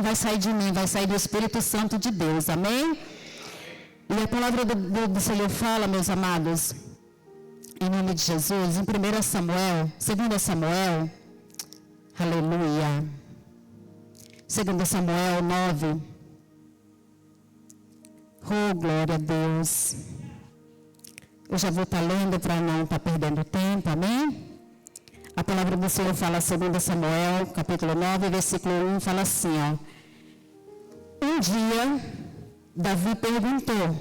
vai sair de mim, vai sair do Espírito Santo de Deus, amém? E a palavra do Senhor fala, meus amados, em nome de Jesus, em 1 Samuel, 2 Samuel, aleluia, 2 Samuel 9, oh, glória a Deus. Eu já vou estar lendo para não estar perdendo tempo, amém? A palavra do Senhor fala, 2 Samuel, capítulo 9, versículo 1, fala assim, ó. Um dia, Davi perguntou,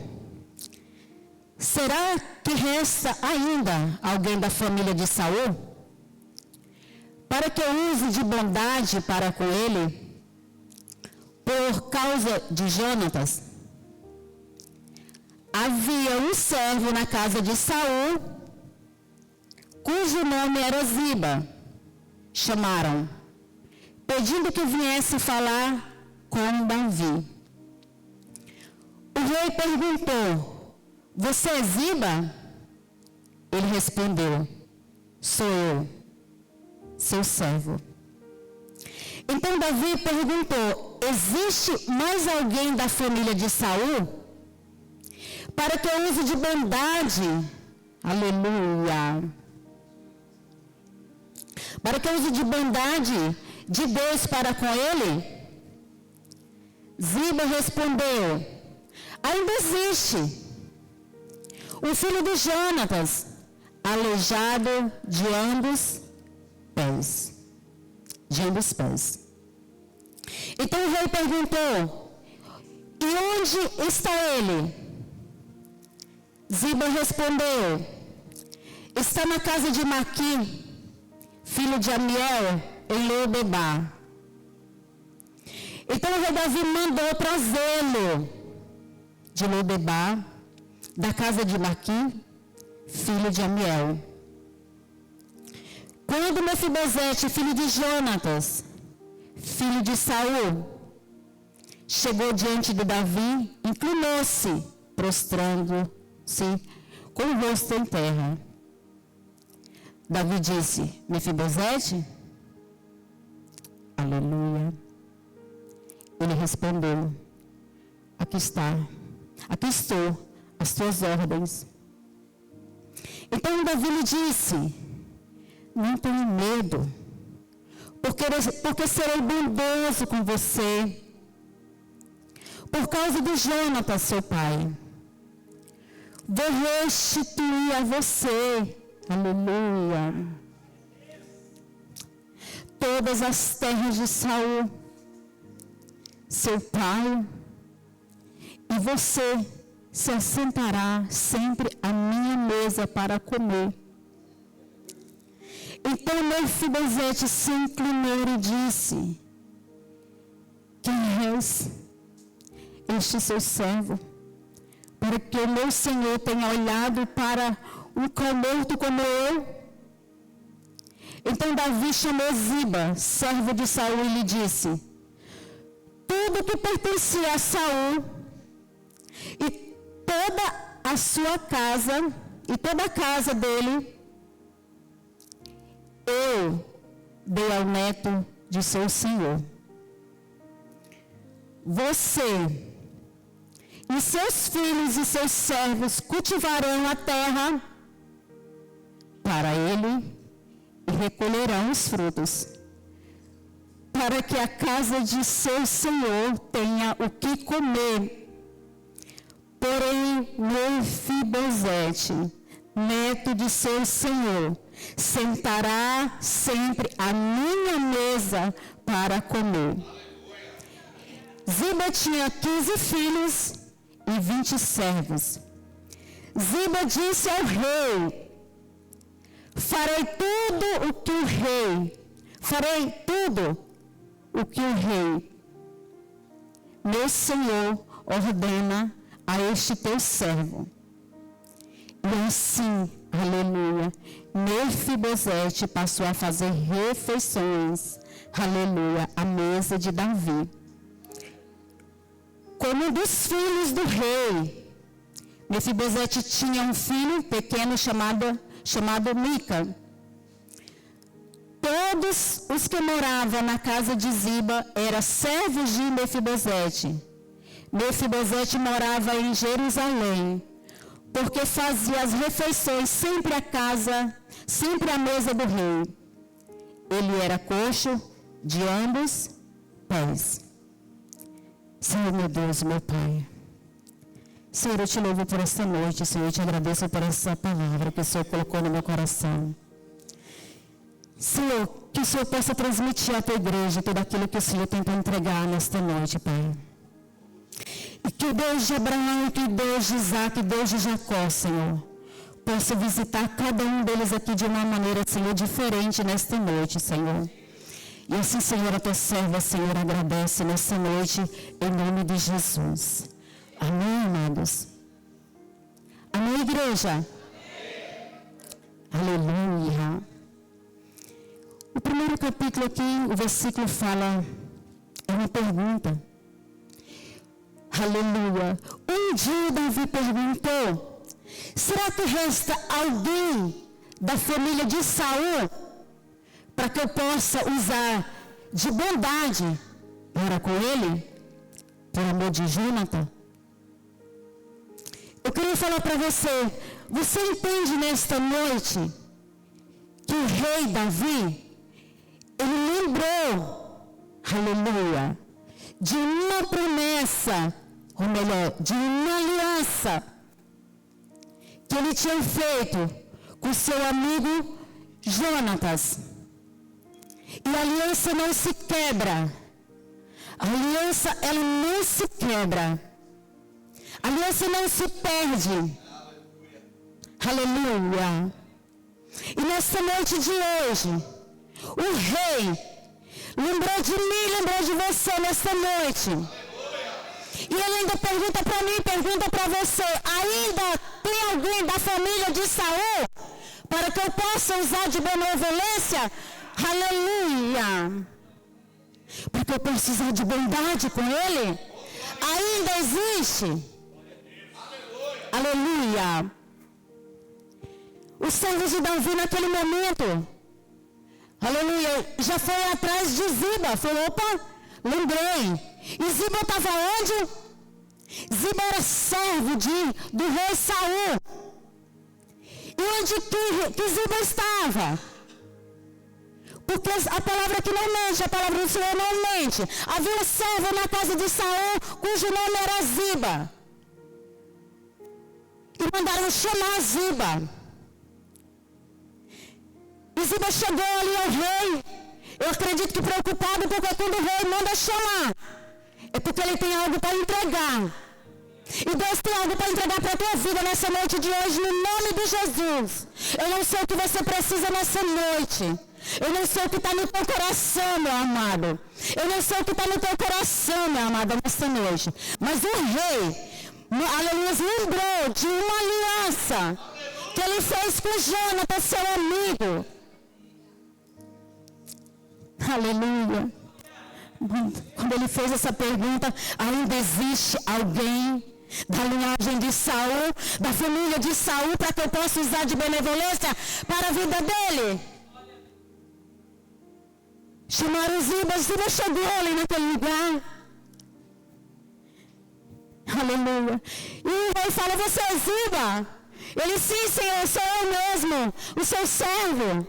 será que resta ainda alguém da família de Saul? Para que eu use de bondade para com ele, por causa de Jonatas? Havia um servo na casa de Saul, cujo nome era Ziba. Chamaram, pedindo que viesse falar com Davi. O rei perguntou, você é Ziba? Ele respondeu, sou eu, seu servo. Então Davi perguntou, existe mais alguém da família de Saul? Para que eu use de bondade, aleluia, para que eu use de bondade de Deus para com ele? Ziba respondeu, ainda existe o filho de Jonatas, aleijado de ambos pés. Então o rei perguntou, e onde está ele? Ziba respondeu, está na casa de Maqui, filho de Amiel, em Lo-debar. Então o rei Davi mandou trazê-lo de Lo-debar, da casa de Maqui, filho de Amiel. Quando Mefibosete, filho de Jonatas, filho de Saul, chegou diante de Davi, inclinou-se, prostrando-se com o rosto em terra. Davi disse, Mefibosete? Aleluia. Ele respondeu, aqui estou, as tuas ordens. Então Davi lhe disse, não tenha medo, porque serei bondoso com você, por causa de Jonatas, seu pai. Vou restituir a você, aleluia, todas as terras de Saul, seu pai, e você se assentará sempre à minha mesa para comer. Então Mefibosete se inclinou e disse, quem és este seu servo, para que o meu Senhor tenha olhado para um cão morto como eu? Então Davi chamou Ziba, servo de Saul, e lhe disse, tudo que pertencia a Saul, e toda a sua casa, e toda a casa dele, eu dei ao neto de seu senhor. Você e seus filhos e seus servos cultivarão a terra para ele e recolherão os frutos, para que a casa de seu senhor tenha o que comer. Porém, Mefibosete, neto de seu senhor, sentará sempre à minha mesa para comer. Ziba tinha 15 filhos e 20 servos. Ziba disse ao rei, farei tudo o que o rei, meu senhor, ordena a este teu servo. E assim, aleluia, Mefibosete passou a fazer refeições, aleluia, à mesa de Davi. Como um dos filhos do rei, Mefibosete tinha um filho pequeno chamado Mica. todos os que moravam na casa de Ziba eram servos de Mefibosete. Mefibosete morava em Jerusalém, porque fazia as refeições sempre à mesa do rei. Ele era coxo de ambos pés. Senhor, meu Deus, meu Pai. Senhor, eu te louvo por esta noite, Senhor, eu te agradeço por essa palavra que o Senhor colocou no meu coração. Senhor, que o Senhor possa transmitir à tua igreja tudo aquilo que o Senhor tem para entregar nesta noite, Pai. E que o Deus de Abraão, que o Deus de Isaac, Deus de Jacó, Senhor, possa visitar cada um deles aqui de uma maneira, Senhor, diferente nesta noite, Senhor. E assim, Senhor, a tua serva, Senhor, agradece nessa noite, em nome de Jesus. Amém, amados? Amém, igreja? Amém. Aleluia. O primeiro capítulo aqui, o versículo fala, é uma pergunta. Aleluia. Um dia Davi perguntou, será que resta alguém da família de Saul para que eu possa usar de bondade para com ele, por amor de Jonathan? Eu queria falar para você, você entende nesta noite que o rei Davi, ele lembrou, aleluia, de uma promessa, ou melhor, de uma aliança que ele tinha feito com seu amigo Jonatas. E a aliança não se quebra. A aliança, ela não se quebra. A aliança não se perde. Aleluia. E nesta noite de hoje, o rei lembrou de mim, lembrou de você nesta noite. E ele ainda pergunta para mim, pergunta para você, ainda tem alguém da família de Saul para que eu possa usar de benevolência? Aleluia. Para que eu possa usar de bondade com ele? Ainda existe? Aleluia. Os servos de Davi naquele momento, aleluia, já foi atrás de Ziba. Falou, opa, lembrei. E Ziba estava onde? Ziba era servo do rei Saul. E onde que Ziba estava? Porque a palavra que não mente, a palavra do Senhor não mente. Havia um servo na casa de Saul, cujo nome era Ziba. E mandaram chamar Ziba. E Ziba chegou ali ao rei. Eu acredito que preocupado, porque quando o rei manda chamar, é porque ele tem algo para entregar. E Deus tem algo para entregar para a tua vida nessa noite de hoje, no nome de Jesus. Eu não sei o que você precisa nessa noite. Eu não sei o que está no teu coração, meu amado. Eu não sei o que está no teu coração, meu amado, nessa noite. Mas o rei, aleluia, lembrou de uma aliança que ele fez com Jonathan, seu amigo. Aleluia. Quando ele fez essa pergunta, ainda existe alguém da linhagem de Saul, da família de Saul, para que eu possa usar de benevolência para a vida dele? Chamaram Ziba. Ziba chegou ali naquele lugar. Aleluia. E o rei fala, você é Ziba? Ele, sim, Senhor, sou eu mesmo, o seu servo.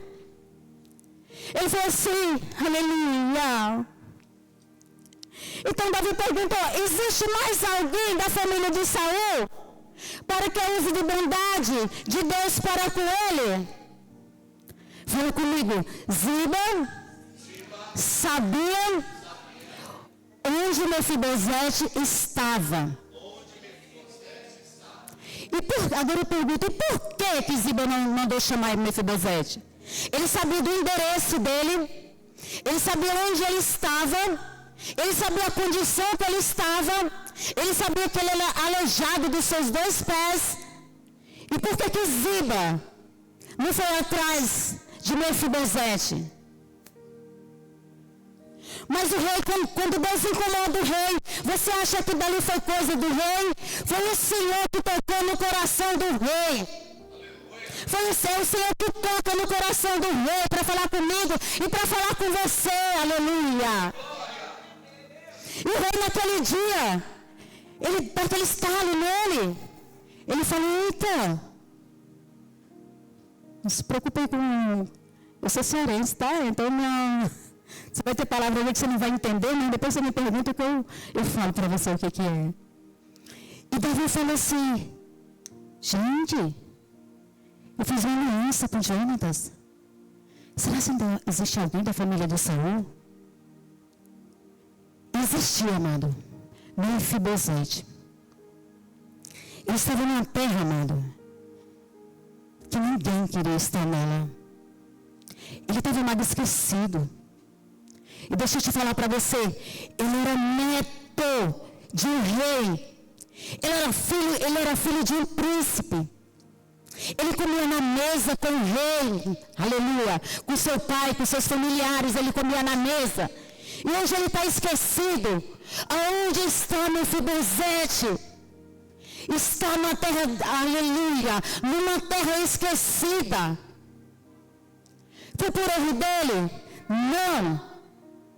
Ele falou assim, aleluia. Então Davi perguntou, existe mais alguém da família de Saul para que eu use de bondade de Deus para com ele? Fala comigo, Ziba sabia onde Mefibosete estava. Agora eu pergunto, e por que Ziba não mandou chamar Mefibosete? Ele sabia do endereço dele, ele sabia onde ele estava, ele sabia a condição que ele estava, ele sabia que ele era aleijado dos seus 2 pés. E por que Ziba não foi atrás de Mefibosete? Mas o rei, quando Deus incomoda o rei, você acha que dali foi coisa do rei? Foi o Senhor que tocou no coração do rei. Foi o Senhor que toca no coração do rei para falar comigo e para falar com você. Aleluia. E o rei naquele dia, ele dá aquele estalo nele. Ele fala, eita, não se preocupe com... Eu sou cearense, tá? Então não... Você vai ter palavra ali que você não vai entender, mas depois você me pergunta que eu falo para você o que é. E Davi falou assim, gente, eu fiz uma aliança com Jonatas. Será que ainda existe alguém da família de Saul? Existia, amado, Mefibosete. Ele estava numa terra, amado, que ninguém queria estar nela. Ele estava, amado, esquecido. E deixa eu te falar para você, ele era neto de um rei. Ele era filho de um príncipe. Ele comia na mesa com o rei, aleluia, com seu pai, com seus familiares, ele comia na mesa. E hoje ele está esquecido. Aonde está Mefibosete? Está na terra, aleluia, numa terra esquecida. Foi por erro dele?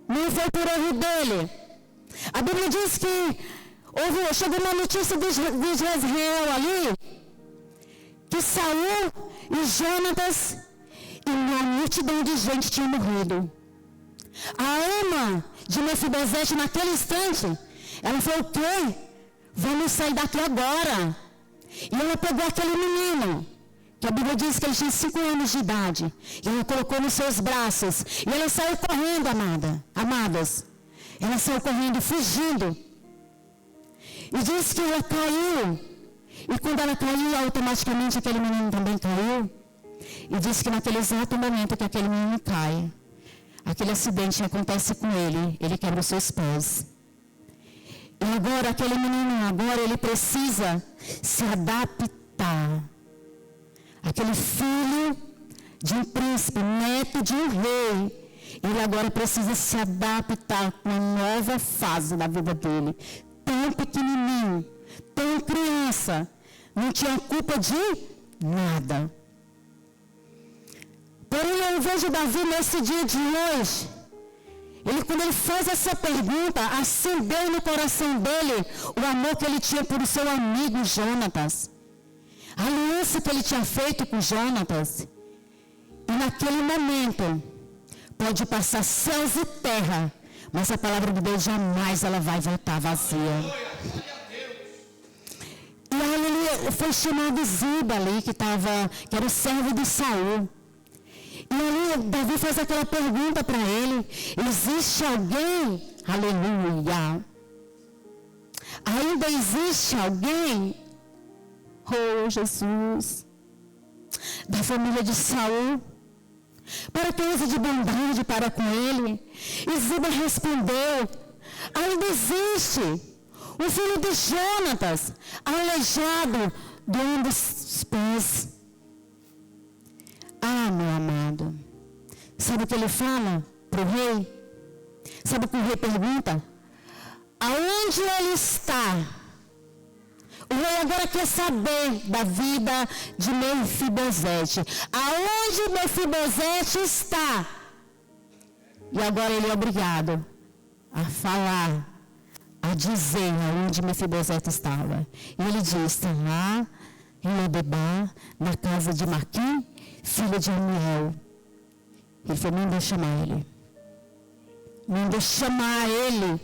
Não foi por erro dele. A Bíblia diz que chegou uma notícia de Israel ali, que Saul e Jonatas e uma multidão de gente tinha morrido. A ama de Mefibosete naquele instante, ela falou, o quê? Vamos sair daqui agora. E ela pegou aquele menino, que a Bíblia diz que ele tinha 5 anos de idade, e ela colocou nos seus braços, e ela saiu correndo, amadas. Ela saiu correndo, fugindo. E diz que ela caiu. E quando ela caiu, automaticamente aquele menino também caiu. E diz que naquele exato momento que aquele menino cai, aquele acidente acontece com ele, ele quebra os seus pés. E agora aquele menino, ele precisa se adaptar. Aquele filho de um príncipe, neto de um rei, ele agora precisa se adaptar com uma nova fase da vida dele. Tão pequenininho, tão criança, não tinha culpa de nada. Porém, eu vejo Davi nesse dia de hoje, quando ele faz essa pergunta, acendeu no coração dele o amor que ele tinha por seu amigo Jonatas. A aliança que ele tinha feito com Jonatas. E naquele momento, pode passar céus e terra, mas a palavra de Deus jamais ela vai voltar vazia. E ali foi chamado Ziba ali, que era o servo de Saul. E ali Davi faz aquela pergunta para ele, existe alguém, aleluia, ainda existe alguém, oh Jesus, da família de Saul, para que use de bondade para com ele? E Ziba respondeu, ainda existe o filho de Jonatas, aleijado de um dos pés. Ah, meu amado, sabe o que ele fala para o rei? Sabe o que o rei pergunta? Aonde ele está? O rei agora quer saber da vida de Mefibosete. Aonde Mefibosete está? E agora ele é obrigado a falar, a dizer aonde Mefibosete estava. E ele diz, está lá em Lodebar, na casa de Maquim, filho de Amiel. Ele falou, manda chamar ele. Manda chamar ele.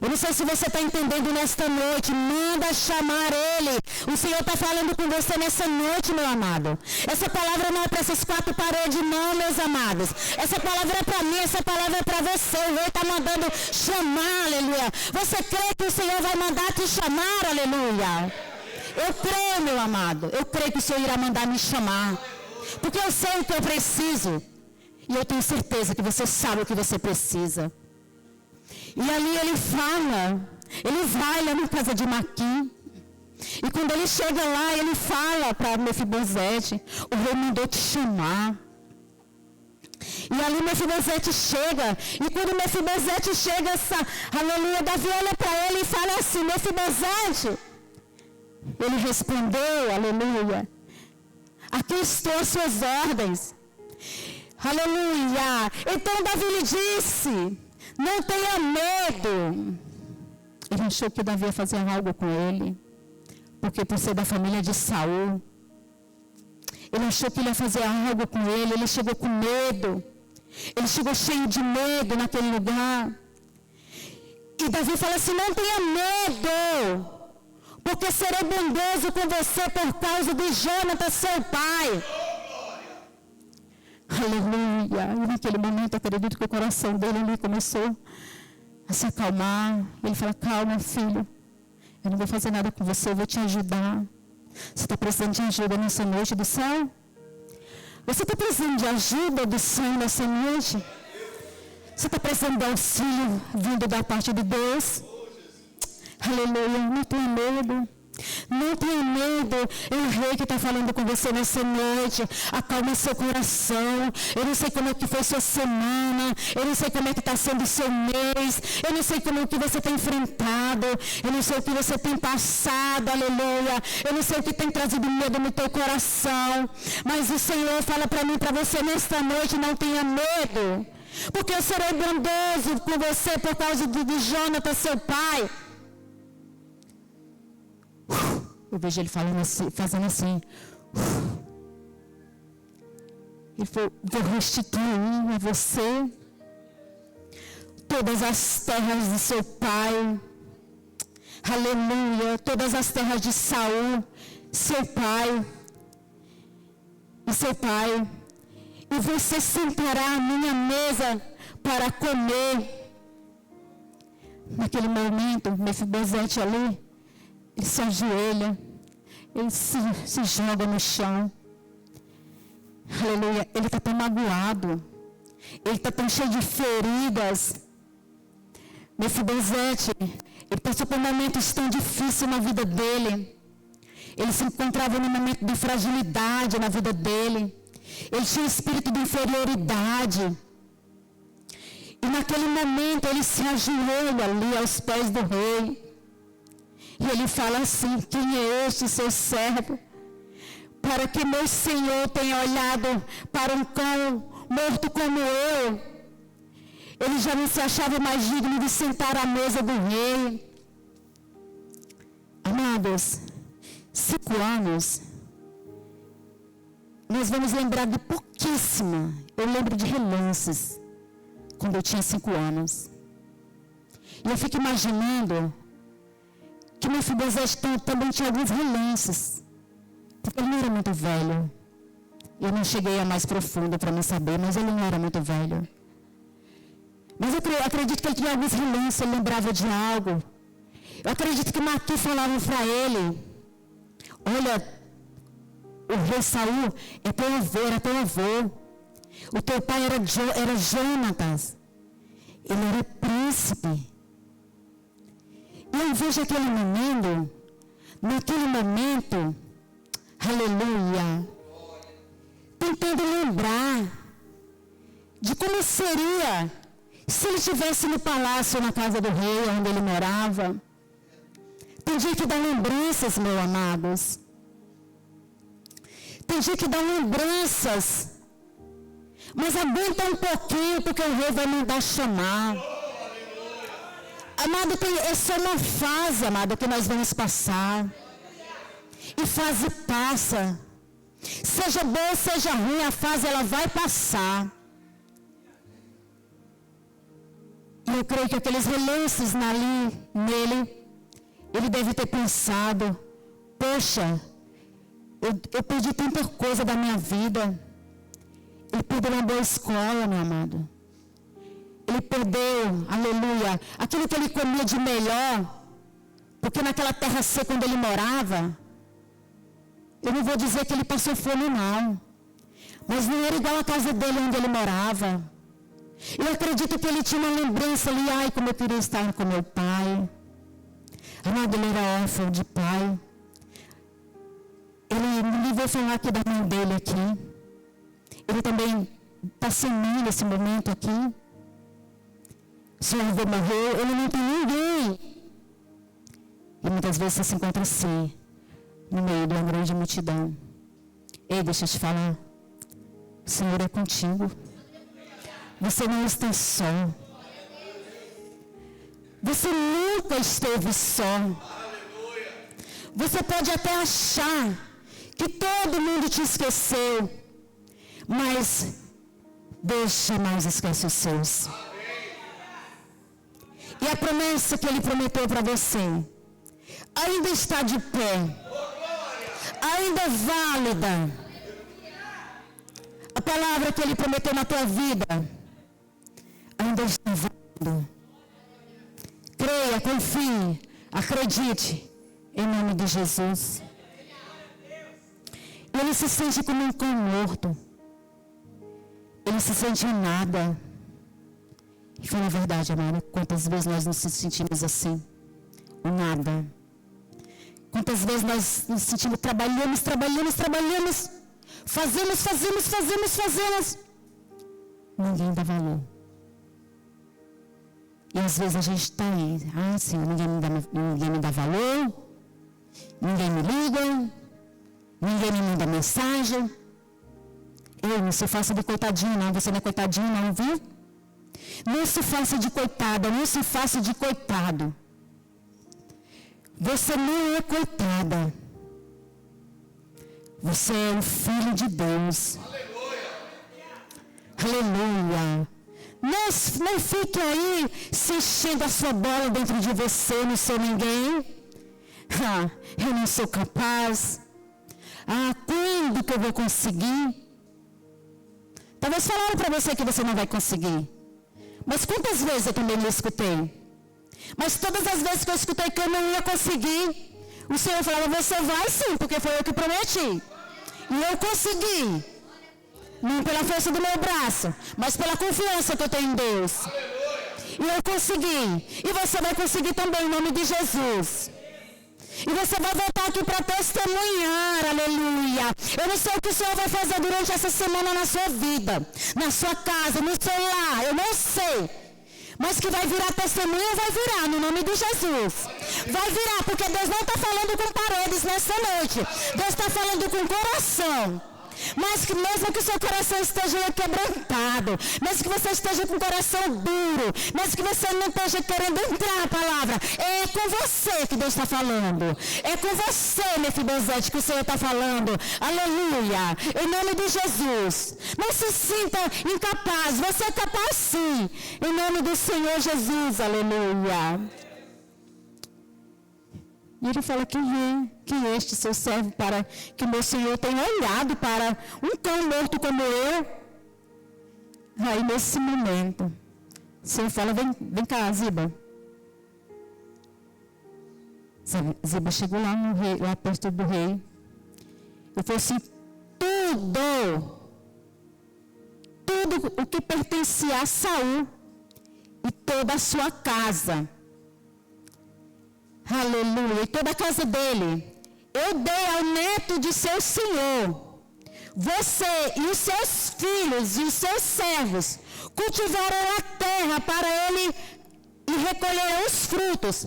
Eu não sei se você está entendendo nesta noite. Manda chamar ele. O Senhor está falando com você nessa noite, meu amado. Essa palavra não é para essas 4 paredes, não, meus amados. Essa palavra é para mim, essa palavra é para você. O Rei está mandando chamar, aleluia. Você crê que o Senhor vai mandar te chamar, aleluia? Eu creio, meu amado. Eu creio que o Senhor irá mandar me chamar. Porque eu sei o que eu preciso. E eu tenho certeza que você sabe o que você precisa. E ali ele vai lá na casa de Maquim. E quando ele chega lá, ele fala para Mefibosete, o rei mandou te chamar. E ali Mefibosete chega. E quando Mefibosete chega, aleluia, Davi olha para ele e fala assim, Mefibosete. Ele respondeu, aleluia. Aqui estou às suas ordens. Aleluia. Então Davi lhe disse, não tenha medo. Ele achou que Davi ia fazer algo com ele, porque por ser da família de Saul, ele achou que ele ia fazer algo com ele. Ele chegou com medo, ele chegou cheio de medo naquele lugar. E Davi fala assim, não tenha medo, porque serei bondoso com você por causa de Jonatas, seu pai. Aleluia. E naquele momento, acredito que o coração dele ali começou a se acalmar. Ele fala, calma, filho, eu não vou fazer nada com você, eu vou te ajudar. Você está precisando de ajuda nessa noite do céu? Você está precisando de ajuda do céu nessa noite? Você está precisando de auxílio vindo da parte de Deus? Aleluia, não tenha medo. Não tenha medo, é o rei que está falando com você nessa noite. Acalma seu coração. Eu não sei como é que foi sua semana, eu não sei como é que está sendo o seu mês, eu não sei como é que você tem enfrentado, eu não sei o que você tem passado, aleluia. Eu não sei o que tem trazido medo no teu coração, mas o Senhor fala para mim, para você nesta noite, não tenha medo, porque eu serei bondoso com você por causa de Jonatas, seu pai. Eu vejo ele falando assim, fazendo assim. Ele falou, vou restituir a você todas as terras de seu pai. Aleluia. Todas as terras de Saul, seu pai. E seu pai. E você sentará à minha mesa para comer. Naquele momento, Mefibosete ali, ele se ajoelha, ele se joga no chão. Aleluia. Ele está tão magoado, ele está tão cheio de feridas. Mefibosete, ele passou por momentos tão difíceis na vida dele. Ele se encontrava num momento de fragilidade na vida dele. Ele tinha um espírito de inferioridade. E naquele momento ele se ajoelha ali aos pés do rei. E ele fala assim, quem é este seu servo? Para que meu Senhor tenha olhado para um cão morto como eu. Ele já não se achava mais digno de sentar à mesa do rei. Amados, 5 anos, nós vamos lembrar de pouquíssima. Eu lembro de relances, quando eu tinha 5 anos. E eu fico imaginando que Mefibosete também tinha alguns relances, porque ele não era muito velho. Eu não cheguei a mais profundo para não saber, mas ele não era muito velho. Mas eu acredito que ele tinha alguns relances, ele lembrava de algo. Eu acredito que Maqui falava para ele, olha, o rei Saul é teu avô, era teu avô. O teu pai era Jonatas. Ele era príncipe. E eu vejo aquele menino, naquele momento, aleluia, tentando lembrar de como seria se ele estivesse no palácio, na casa do rei, onde ele morava. Tem dia que dá lembranças, meus amados. Tem dia que dá lembranças. Mas aguenta um pouquinho, porque o rei vai mandar chamar. Amado, é só uma fase, amado, que nós vamos passar. E fase passa. Seja boa, seja ruim, a fase ela vai passar. E eu creio que aqueles relances nele, ele deve ter pensado, poxa, eu perdi tanta coisa da minha vida. Ele perdeu uma boa escola, meu amado. Ele perdeu, aleluia, aquilo que ele comia de melhor, porque naquela terra seca onde ele morava, eu não vou dizer que ele passou fome não, mas não era igual a casa dele onde ele morava. Eu acredito que ele tinha uma lembrança ali, ai como eu queria estar com meu pai. Amado, ele era órfão de pai. Ele não vou falar aqui da mãe dele aqui. Ele também está sem mim nesse momento aqui. Seu avô morreu, ele não tem ninguém. E muitas vezes você se encontra assim, no meio de uma grande multidão. Ei, deixa eu te falar. O Senhor é contigo. Você não está só. Você nunca esteve só. Você pode até achar que todo mundo te esqueceu, mas Deus jamais esquece os seus. E a promessa que Ele prometeu para você ainda está de pé, ainda é válida. A palavra que Ele prometeu na tua vida ainda está válida. Creia, confie, acredite, em nome de Jesus. Ele se sente como um cão morto. Ele se sente em nada. E fala a verdade, amada. Quantas vezes nós nos sentimos assim? O nada. Quantas vezes nós nos sentimos, trabalhamos. Fazemos. Ninguém dá valor. E às vezes a gente está aí. Senhor, ninguém me dá valor. Ninguém me liga. Ninguém me manda mensagem. Eu não se faça de coitadinho, não. Você não é coitadinho, não, viu? Não se faça de coitada, não se faça de coitado. Você não é coitada. Você é o filho de Deus. Aleluia. Não fique aí se enchendo a sua bola dentro de você. Eu não sou ninguém. Eu não sou capaz. Quando que eu vou conseguir? Talvez falaram para você que você não vai conseguir. Mas quantas vezes eu também não escutei? Mas todas as vezes que eu escutei que eu não ia conseguir, o Senhor falava, você vai sim, porque foi eu que prometi. E eu consegui. Não pela força do meu braço, mas pela confiança que eu tenho em Deus. E eu consegui. E você vai conseguir também, em nome de Jesus. E você vai voltar aqui para testemunhar, aleluia. Eu não sei o que o Senhor vai fazer durante essa semana na sua vida, na sua casa, no seu lar, eu não sei. Mas que vai virar testemunha, vai virar, no nome de Jesus. Vai virar, porque Deus não está falando com paredes nessa noite. Deus está falando com coração. Mas que mesmo que o seu coração esteja quebrantado, mesmo que você esteja com o coração duro, mesmo que você não esteja querendo entrar na palavra, é com você que Deus está falando. É com você, Mefibosete, que o Senhor está falando. Aleluia. Em nome de Jesus. Não se sinta incapaz. Você é capaz sim. Em nome do Senhor Jesus. Aleluia. E ele fala, que este seu servo, para que o meu Senhor tenha olhado para um cão morto como eu. Aí nesse momento, o Senhor fala, vem cá, Ziba. Ziba chegou lá no rei, lá perto do rei. E falou assim, tudo o que pertencia a Saul e toda a sua casa. Aleluia. E toda a casa dele, eu dei ao neto de seu senhor. Você e os seus filhos e os seus servos cultivarão a terra para ele e recolherão os frutos,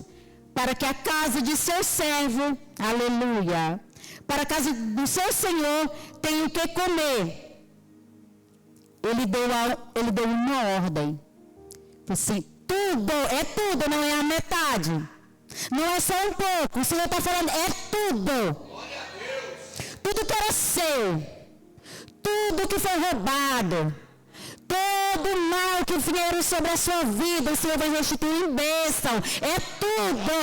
para que a casa de seu servo, aleluia, para a casa do seu senhor tenha o que comer. Ele deu uma ordem. Assim, tudo, não é a metade. Não é só um pouco, o Senhor está falando, é tudo. Tudo que era seu, tudo que foi roubado, todo o mal que vieram sobre a sua vida, o Senhor vai restituir em bênção. É tudo.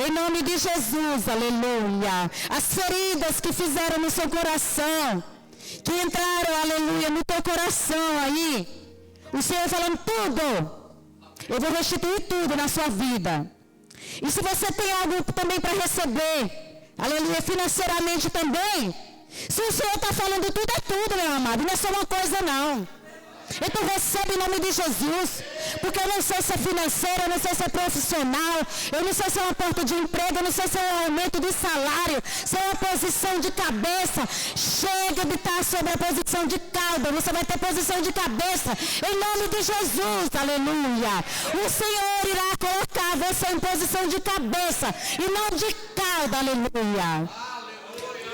Em nome de Jesus, aleluia. As feridas que fizeram no seu coração, que entraram, aleluia, no teu coração aí, o Senhor falando tudo. Eu vou restituir tudo na sua vida. E se você tem algo também para receber, aleluia, financeiramente também, se o Senhor está falando tudo, é tudo, meu amado, não é só uma coisa não. Então recebe em nome de Jesus, porque eu não sei se é financeiro, eu não sei se é profissional, eu não sei se é uma porta de emprego, eu não sei se é um aumento de salário, se é uma posição de cabeça. Chega de estar sobre a posição de cauda, você vai ter posição de cabeça, em nome de Jesus, aleluia. O Senhor irá colocar você em posição de cabeça e não de cauda, aleluia.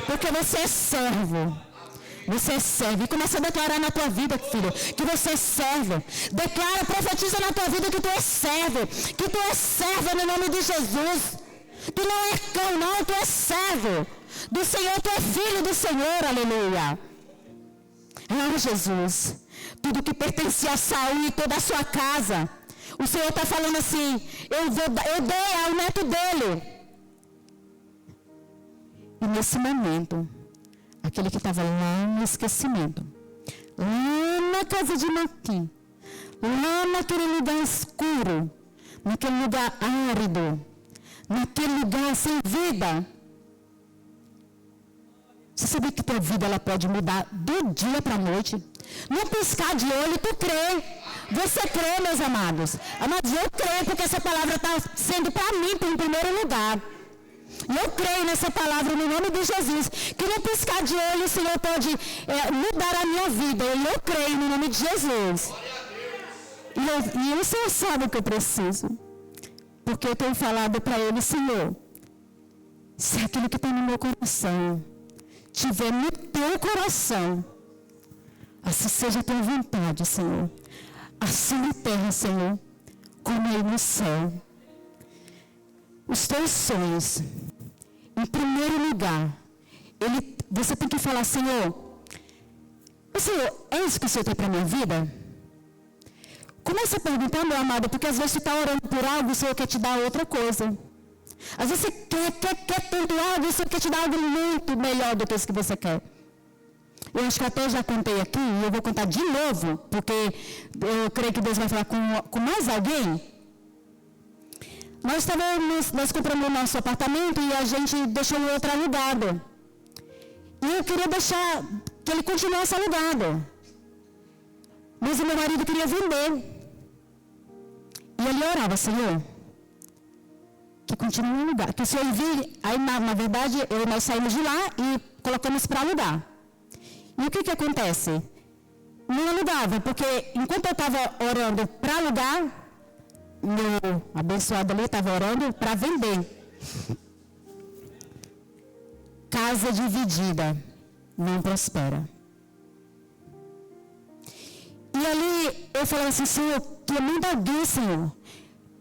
Porque você é servo. Você é servo. E começa a declarar na tua vida, filho, que você é servo. Declara, profetiza na tua vida que tu é servo. Que tu é servo no nome de Jesus. Tu não é cão, não, tu é servo do Senhor, tu é filho do Senhor, aleluia. Ah, Jesus, tudo que pertencia a Saul e toda a sua casa, o Senhor está falando assim, eu dei ao neto dele. E nesse momento, aquele que estava lá no esquecimento, lá na casa de Maquim, lá naquele lugar escuro, naquele lugar árido, naquele lugar sem vida. Você sabia que tua vida ela pode mudar do dia para a noite? Não piscar de olho, tu crê. Você crê, meus amados. Amados, eu creio porque essa palavra está sendo para mim, em primeiro lugar. E eu creio nessa palavra no nome de Jesus. Que no piscar de olho o Senhor pode mudar a minha vida. E eu creio no nome de Jesus. E o Senhor sabe o que eu preciso. Porque eu tenho falado para Ele, Senhor, se aquilo que está no meu coração tiver no teu coração, assim seja a tua vontade, Senhor. Assim na terra, Senhor, como aí no céu. Os teus sonhos, em primeiro lugar, você tem que falar, Senhor, é isso que o Senhor tem para a minha vida? Começa a perguntar, meu amado, porque às vezes você está orando por algo e o Senhor quer te dar outra coisa. Às vezes você quer tanto algo e o Senhor quer te dar algo muito melhor do que isso que você quer. Eu acho que até já contei aqui, e eu vou contar de novo, porque eu creio que Deus vai falar com mais alguém. Nós compramos o nosso apartamento e a gente deixou o outro alugado. E eu queria deixar que ele continuasse alugado. Mas o meu marido queria vender. E ele orava, Senhor, que continue no lugar. Que o Senhor envie. Aí, na verdade, nós saímos de lá e colocamos para alugar. E o que acontece? Não alugava, porque enquanto eu estava orando para alugar, meu abençoado ali estava orando para vender. Casa dividida não prospera. E ali eu falava assim, Senhor, tu manda alguém, Senhor,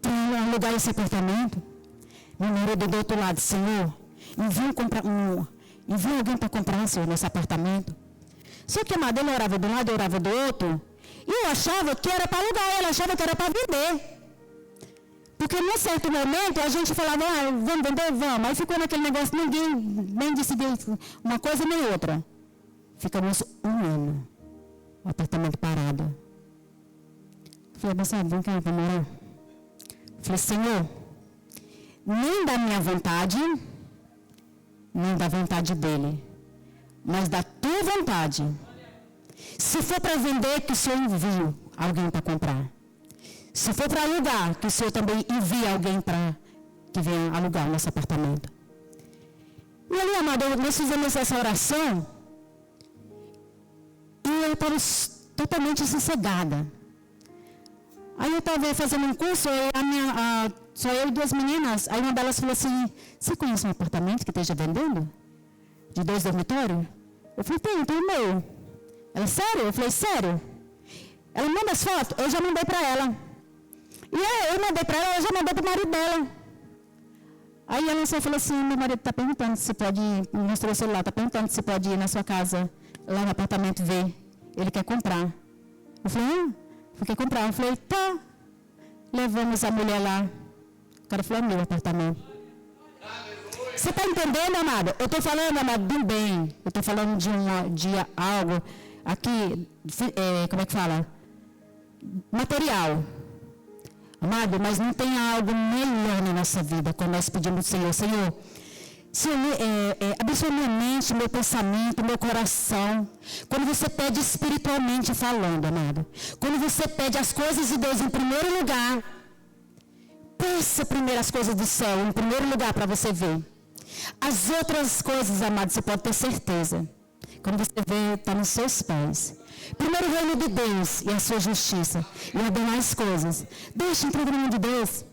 para alugar esse apartamento. Meu marido do outro lado, Senhor, envia alguém para comprar, Senhor, nesse apartamento. Só que, amado, ele orava de um lado, eu orava do outro. E eu achava que era para alugar, ele achava que era para vender. Porque num certo momento a gente falava, vamos vender? Vamos. Aí ficou naquele negócio, ninguém nem decidiu uma coisa nem outra. Ficamos 1 ano. O apartamento parado. Falei, abençoado, vem cá para morar. Falei, Senhor, nem da minha vontade, nem da vontade dele, mas da tua vontade. Se for para vender, que o Senhor envie alguém para comprar. Se for para alugar, que o Senhor também envie alguém para que venha alugar o nosso apartamento. E ali, amado, nós fizemos essa oração. E eu estava totalmente sossegada. Aí eu estava fazendo um curso, só eu e 2 meninas. Aí uma delas falou assim, você conhece um apartamento que esteja vendendo? De 2 dormitórios? Eu falei, tem o meu. Ela, sério? Eu falei, sério? Ela manda as fotos? Eu já mandei para ela. E eu mandei para ela, eu já mandei para o marido dela. Aí ela só falou assim, meu marido está perguntando se pode ir, mostrou o celular, está perguntando se pode ir na sua casa, lá no apartamento ver. Ele quer comprar. Eu falei, quer comprar? Eu falei, tá. Levamos a mulher lá. O cara falou, meu apartamento. Você está entendendo, amado? Eu estou falando, amado, de um bem. Eu estou falando de algo aqui, como é que fala? Material. Amado, mas não tem algo melhor na nossa vida quando nós pedimos ao Senhor, Senhor, abençoa minha mente, meu pensamento, meu coração. Quando você pede espiritualmente falando, amado, quando você pede as coisas de Deus em primeiro lugar, peça primeiro as coisas do céu em primeiro lugar para você ver. As outras coisas, amado, você pode ter certeza. Quando você vê, está nos seus pés. Primeiro o reino de Deus e a sua justiça. E as demais coisas. Deixa entrar no mundo de Deus.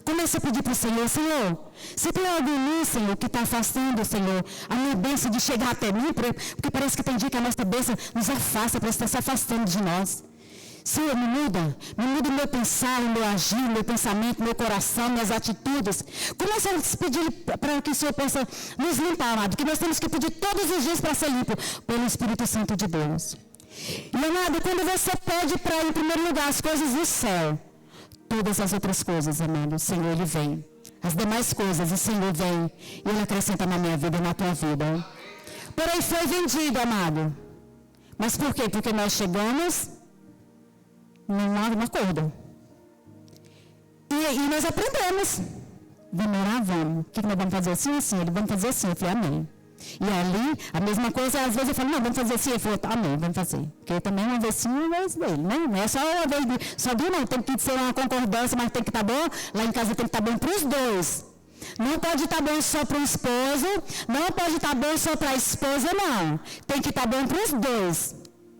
Comece a pedir para o Senhor, Senhor, se tem alguém em mim, Senhor, que está afastando, Senhor, a minha bênção de chegar até mim, porque parece que tem dia que a nossa bênção nos afasta, parece que está se afastando de nós. Senhor, me muda o meu pensar, o meu agir, o meu pensamento, o meu coração, minhas atitudes. Comece a pedir para que o Senhor possa nos limpar, amado, que nós temos que pedir todos os dias para ser limpo pelo Espírito Santo de Deus. E, amado, quando você pede para, em primeiro lugar, as coisas do céu, todas as outras coisas, amado, o Senhor, Ele vem. As demais coisas, o Senhor vem e Ele acrescenta na minha vida e na tua vida. Porém, foi vendido, amado. Mas por quê? Porque nós chegamos num acordo. E nós aprendemos. Vamos orar, vamos. O que nós vamos fazer assim? Assim. Ele vamos fazer assim. Eu falei, amém. E ali, a mesma coisa, às vezes eu falo, não, vamos fazer assim. Ele falou, amém, vamos fazer. Porque também uma vez sim, uma vez dele, né? Não é só uma vez só de não. Tem que ser uma concordância, mas tem que estar bom. Lá em casa tem que estar bom para os dois. Não pode estar bom só para o esposo. Não pode estar bom só para a esposa, não. Tem que estar bom para os dois.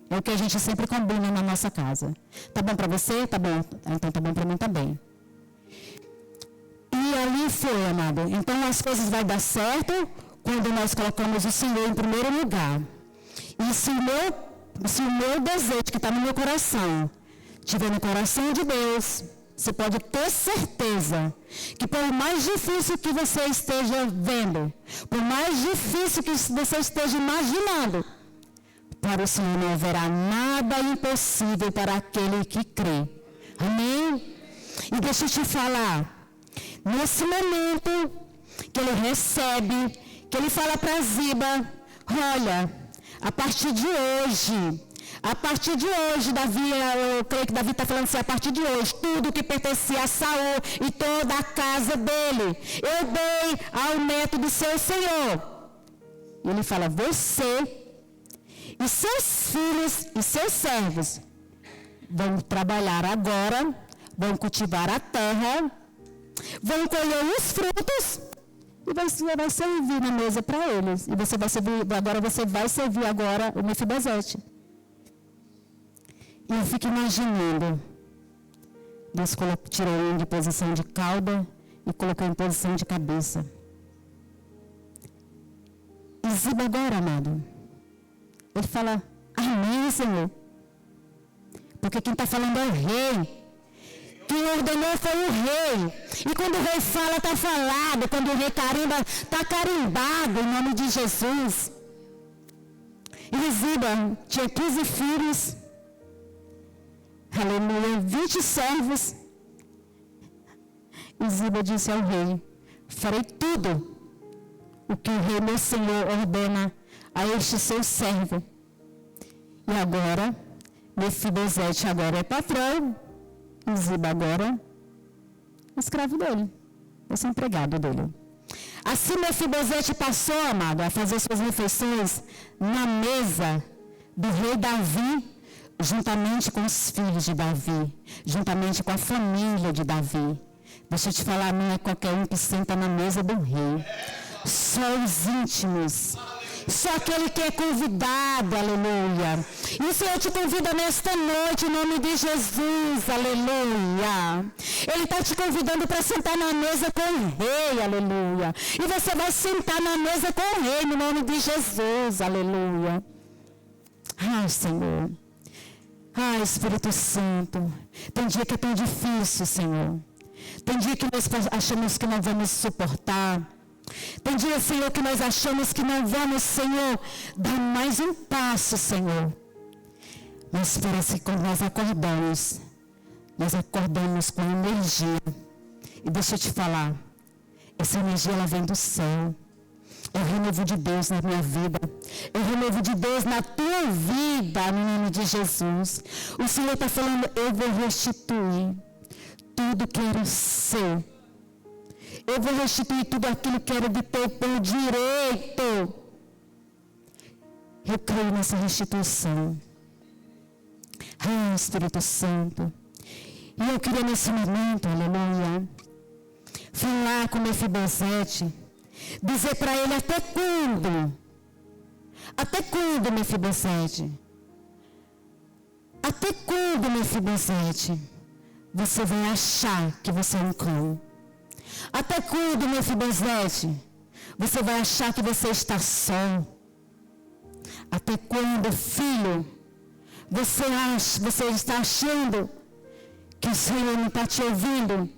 É o que a gente sempre combina na nossa casa. Tá bom para você? Tá bom. Então tá bom para mim também. E ali foi, amado. Então as coisas vão dar certo quando nós colocamos o Senhor em primeiro lugar. E se o meu desejo que está no meu coração estiver no coração de Deus, você pode ter certeza que por mais difícil que você esteja vendo, por mais difícil que você esteja imaginando, para o Senhor não haverá nada impossível para aquele que crê. Amém? E deixa eu te falar, nesse momento que ele recebe, que ele fala para Ziba, olha, a partir de hoje, Davi, eu creio que Davi está falando assim, a partir de hoje, tudo que pertencia a Saul e toda a casa dele, eu dei ao neto do seu Senhor. E ele fala, você e seus filhos e seus servos vão trabalhar agora, vão cultivar a terra, vão colher os frutos e vai servir na mesa para eles. E você vai servir agora o Mefibosete. E eu fico imaginando, Deus tirou ele de posição de cauda e colocou em posição de cabeça. E Ziba agora, amado, ele fala, amém, Senhor. Porque quem está falando é o rei. Quem ordenou foi o rei. E quando o rei fala, está falado. Quando o rei carimba, está carimbado em nome de Jesus. E Ziba tinha 15 filhos. Aleluia, 20 servos. E Ziba disse ao rei, farei tudo o que o rei, meu senhor, ordena a este seu servo. E agora, Mefibosete agora é patrão, e Ziba agora é escravo dele, esse é empregado dele. Assim Mefibosete passou, amado, a fazer suas refeições na mesa do rei Davi, juntamente com os filhos de Davi, juntamente com a família de Davi. Deixa eu te falar, não é qualquer um que senta na mesa do rei, só os íntimos. Só aquele que é convidado, aleluia. E o Senhor te convida nesta noite, em nome de Jesus, aleluia. Ele está te convidando para sentar na mesa com o rei, aleluia. E você vai sentar na mesa com o rei, no nome de Jesus, aleluia. Ai, Senhor. Ai, Espírito Santo. Tem dia que é tão difícil, Senhor. Tem dia que nós achamos que não vamos suportar. Tem dia, Senhor, que nós achamos que não vamos, Senhor, dar mais um passo, Senhor. Mas parece que quando nós acordamos com energia. E deixa eu te falar, essa energia ela vem do céu. É o renovo de Deus na minha vida. É o renovo de Deus na tua vida, no nome de Jesus. O Senhor está falando, eu vou restituir tudo que era seu. Eu vou restituir tudo aquilo que era de teu por direito. Eu creio nessa restituição. Ah, Espírito Santo. E eu queria nesse momento, aleluia, falar com Mefibosete, dizer para ele até quando, Mefibosete? Até quando, Mefibosete, você vai achar que você é um cão? Até quando, Mefibosete, você vai achar que você está só? Até quando, filho, você está achando que o Senhor não está te ouvindo?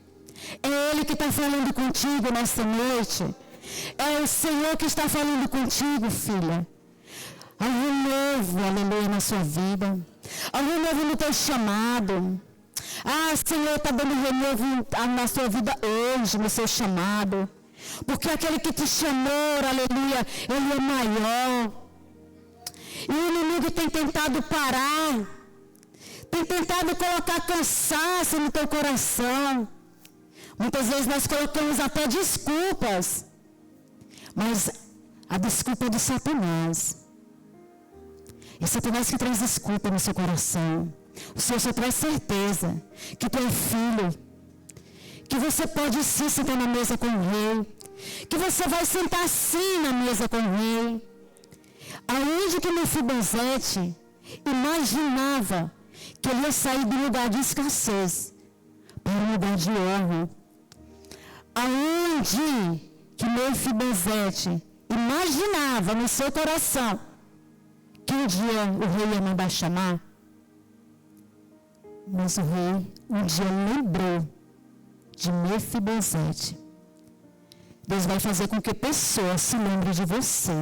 É Ele que está falando contigo nesta noite. É o Senhor que está falando contigo, filha. Há um novo, aleluia, na sua vida. Há um novo no teu chamado. Ah, Senhor, está dando renovo na sua vida hoje, no seu chamado. Porque aquele que te chamou, aleluia, Ele é maior. E o inimigo tem tentado parar. Tem tentado colocar cansaço no teu coração. Muitas vezes nós colocamos até desculpas. Mas a desculpa é de Satanás. É Satanás que traz desculpa no seu coração. O Senhor só traz certeza que tu é filho. Que você pode sim sentar na mesa com o rei. Que você vai sentar sim na mesa com o rei. Aonde que Mefibosete imaginava que ele ia sair do lugar de escassez para um lugar de honra? Aonde que Mefibosete imaginava no seu coração que um dia o rei ia mandar chamar? Mas o rei um dia lembrou de Mefibosete. Deus vai fazer com que pessoas se lembrem de você.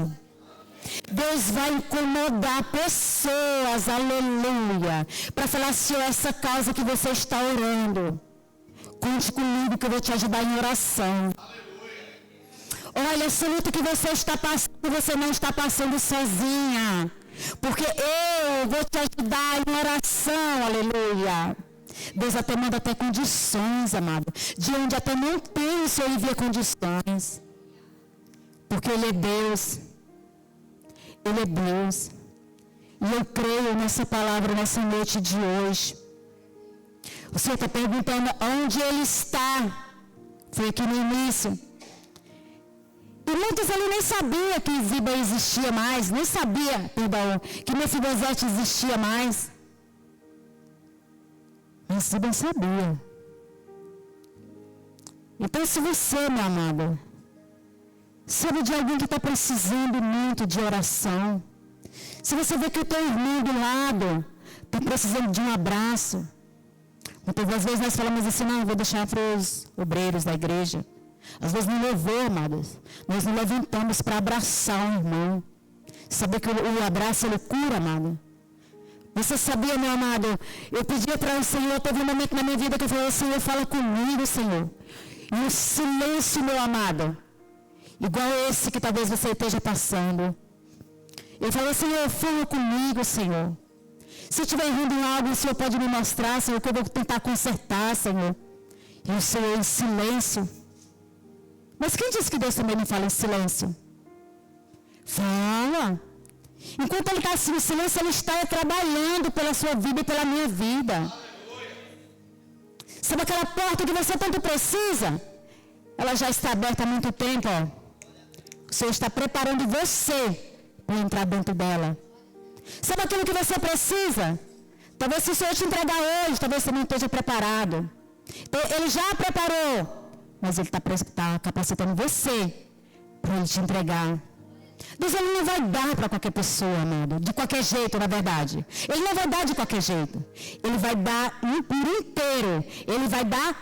Deus vai incomodar pessoas, aleluia, para falar assim, essa causa que você está orando, conte comigo que eu vou te ajudar em oração. Olha, essa luta que você está passando, você não está passando sozinha, porque eu vou te ajudar em oração, aleluia. Deus até manda até condições, amado, de onde até não penso eu envia condições, porque Ele é Deus. Ele é Deus. E eu creio nessa palavra, nessa noite de hoje. O Senhor está perguntando onde Ele está. Foi aqui no início. E muitos ali nem sabiam que Ziba existia mais. Nem sabia, perdão, que Mefibosete existia mais. Mas Ziba sabia. Então se você, meu amado, sabe de alguém que está precisando muito de oração, se você vê que o teu irmão do lado está precisando de um abraço, muitas das vezes nós falamos assim, não, vou deixar para os obreiros da igreja. Às vezes não levou, amados, nós não levantamos para abraçar o irmão. Saber que o abraço ele cura, amado. Você sabia, meu amado, eu pedia para o Senhor, teve um momento na minha vida que eu falei, Senhor, fala comigo, Senhor. E o silêncio, meu amado, igual esse que talvez você esteja passando. Eu falei, Senhor, fala comigo, Senhor. Se eu estiver errando em algo, o Senhor pode me mostrar, Senhor, que eu vou tentar consertar, Senhor. E o Senhor em silêncio. Mas quem disse que Deus também não fala em silêncio? Fala. Enquanto Ele está assim em silêncio, Ele está trabalhando pela sua vida e pela minha vida. Sabe aquela porta que você tanto precisa? Ela já está aberta há muito tempo, ó. O Senhor está preparando você para entrar dentro dela. Sabe aquilo que você precisa? Talvez se o Senhor te entregar hoje, talvez você não esteja preparado. Então, Ele já preparou, mas Ele está capacitando você para Ele te entregar. Deus Ele não vai dar para qualquer pessoa, amado, de qualquer jeito, na verdade. Ele não vai dar de qualquer jeito. Ele vai dar por inteiro. Ele vai dar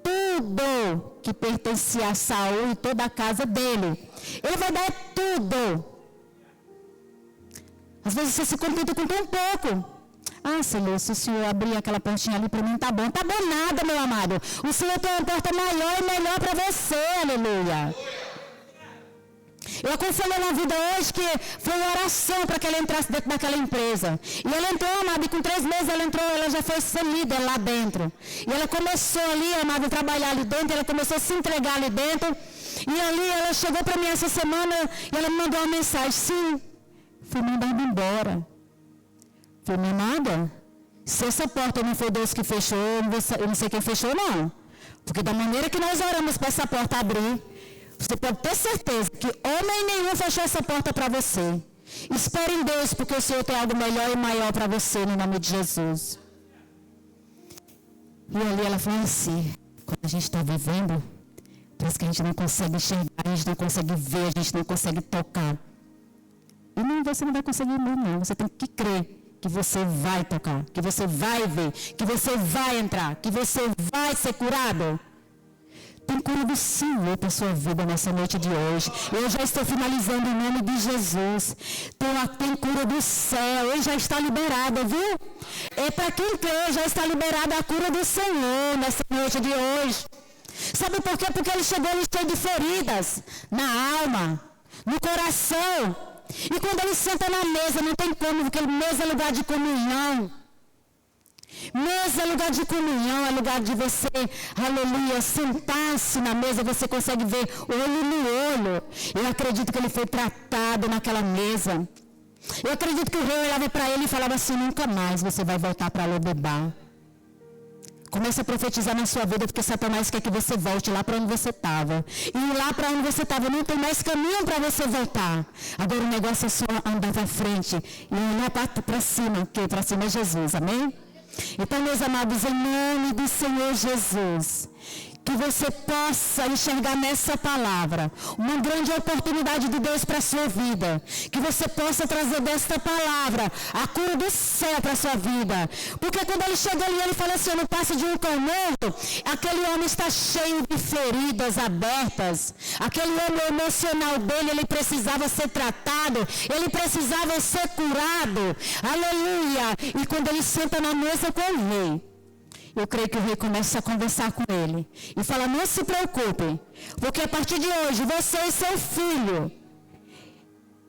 tudo que pertencia a Saul e toda a casa dele. Ele vai dar tudo. Às vezes você se contenta com tão pouco. Ah, Senhor, se o Senhor abrir aquela portinha ali para mim, tá bom. Tá bom nada, meu amado. O Senhor tem uma porta maior e melhor para você, aleluia. Eu aconselhei na vida hoje que foi uma oração para que ela entrasse dentro daquela empresa. E ela entrou, amado, e com 3 meses ela entrou, ela já foi ser líder lá dentro. E ela começou ali, amado, a trabalhar ali dentro, ela começou a se entregar ali dentro. E ali ela chegou para mim essa semana e ela me mandou uma mensagem. Sim, fui mandada embora. Falei, minha amada, se essa porta não foi Deus que fechou, eu não sei quem fechou, não. Porque da maneira que nós oramos para essa porta abrir, você pode ter certeza que homem nenhum fechou essa porta para você. Espere em Deus, porque o Senhor tem algo melhor e maior para você, no nome de Jesus. E ali ela falou assim, quando a gente está vivendo, Parece que a gente não consegue enxergar, a gente não consegue ver, a gente não consegue tocar. E não, você não vai conseguir ver, não. Você tem que crer que você vai tocar, que você vai ver, que você vai entrar, que você vai ser curado. Tem cura do Senhor para a sua vida nessa noite de hoje. Eu já estou finalizando em nome de Jesus. Tem cura do céu, ele já está liberado, viu? É para quem crê, já está liberada a cura do Senhor nessa noite de hoje. Sabe por quê? Porque ele chegou cheio de feridas na alma, no coração. E quando ele senta na mesa, não tem como, porque mesa é lugar de comunhão. Mesa é lugar de comunhão, é lugar de você, aleluia, sentar-se na mesa, você consegue ver olho no olho. Eu acredito que ele foi tratado naquela mesa. Eu acredito que o rei olhava para ele e falava assim: nunca mais você vai voltar para Lodebar. Comece a profetizar na sua vida, porque Satanás quer que você volte lá para onde você estava. E lá para onde você estava não tem mais caminho para você voltar. Agora o negócio é só andar para frente e olhar para cima, que para cima é Jesus, amém? Então, meus amados, em nome do Senhor Jesus, que você possa enxergar nessa palavra uma grande oportunidade de Deus para a sua vida. Que você possa trazer desta palavra a cura do céu para a sua vida. Porque quando ele chega ali, ele fala assim: eu não passo de um cão morto. Aquele homem está cheio de feridas abertas. Aquele homem emocional dele, ele precisava ser tratado. Ele precisava ser curado. Aleluia! E quando ele senta na mesa com o rei, eu creio que o rei começa a conversar com ele e fala: não se preocupe, porque a partir de hoje você e seu filho,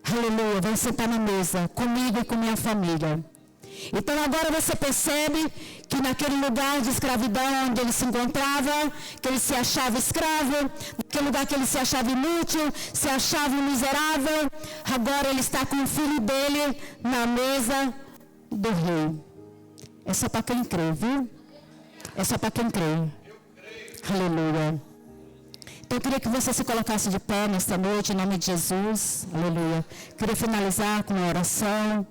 aleluia, vão sentar na mesa comigo e com minha família. Então agora você percebe que naquele lugar de escravidão onde ele se encontrava, que ele se achava escravo, naquele lugar que ele se achava inútil, se achava miserável, agora ele está com o filho dele na mesa do rei. É só para quem crê, viu? É só para quem crê. Aleluia. Então eu queria que você se colocasse de pé nesta noite, em nome de Jesus. Aleluia. Queria finalizar com uma oração.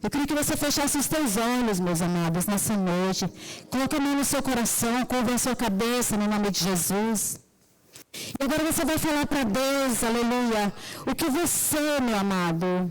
Eu queria que você fechasse os teus olhos, meus amados, nessa noite. Coloque a mão no seu coração, curva a sua cabeça, no nome de Jesus. E agora você vai falar para Deus, aleluia, o que você, meu amado,